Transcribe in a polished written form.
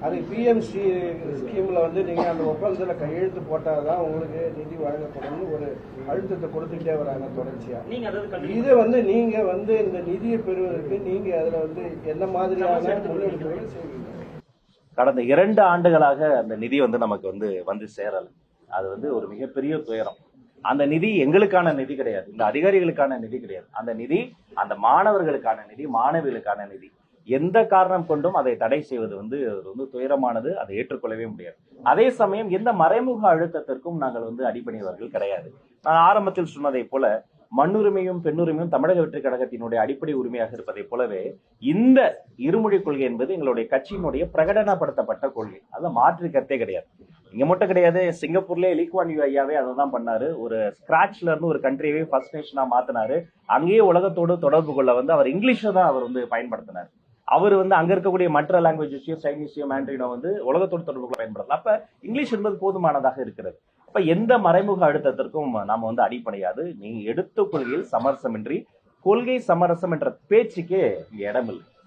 அது பிஎம்சி ஸ்கீம்ல வந்து நீங்க அந்த ஒப்பந்தத்துல கையெழுத்து போட்டாதான் உங்களுக்கு நிதி வழங்கப்படும்னு ஒரு அழுத்தத்தை கொடுத்துட்டே வராங்க தொடர்ச்சியா. இது வந்து நீங்க வந்து இந்த நிதியை பெறுவதற்கு நீங்க அதுல வந்து என்ன மாதிரியான முன்னெடுப்புகள் செய்வீங்க? கடந்த 2 ஆண்டுகளாக அந்த நிதி வந்து நமக்கு வந்து சேரல. அது வந்து ஒரு மிகப்பெரிய துயரம். அந்த நிதி எங்களுக்கான நிதி கிடையாது, இந்த அதிகாரிகளுக்கான நிதி கிடையாது. அந்த நிதி அந்த மாணவர்களுக்கான நிதி, மாணவிகளுக்கான நிதி. எந்த காரணம் கொண்டும் அதை தடை செய்வது வந்து துயரமானது. அதை ஏற்றுக்கொள்ளவே முடியாது. அதே சமயம் எந்த மறைமுக அழுத்தத்திற்கும் நாங்கள் அடிபணிவர்கள் கிடையாது. நான் ஆரம்பத்தில் சொன்னதை போல மண்ணுரிமையும் பெண்ணுரிமையும் தமிழக வெற்றி கழகத்தினுடைய அடிப்படை உரிமையாக இருப்பதை போலவே இந்த இருமொழி கொள்கை என்பது எங்களுடைய கட்சியினுடைய பிரகடனப்படுத்தப்பட்ட கொள்கை. அதுல மாற்று கருத்தே கிடையாது. இங்க மட்டும் கிடையாது, சிங்கப்பூர்ல லீக்வான் யூ ஐயாவே அதை தான் பண்ணாரு. ஒரு ஸ்கிராச்ல இருந்து ஒரு கண்ட்ரியவே ஃபர்ஸ்ட் நேஷனா மாத்தினாரு. அங்கேயே உலகத்தோடு தொடர்பு கொள்ள அவர் இங்கிலீஷை தான் அவர் பயன்படுத்தினார். அவர் அங்க இருக்கக்கூடிய மற்ற லாங்குவேஜஸையும் சைனீஸையும் மேண்ட்ரினோ உலகத்தோடு தொடர்பு கொள்ள பயன்படுத்தலாம். அப்ப இங்கிலீஷ் என்பது போதுமானதாக இருக்கிறது. அப்ப எந்த மறைமுக அழுத்தத்திற்கும் நாம அடிப்படையாது. நீங்க எடுத்த கொள்கையில் சமரசமின்றி கொள்கை சமரசம் என்ற பேச்சுக்கே இங்க இடமில்லை.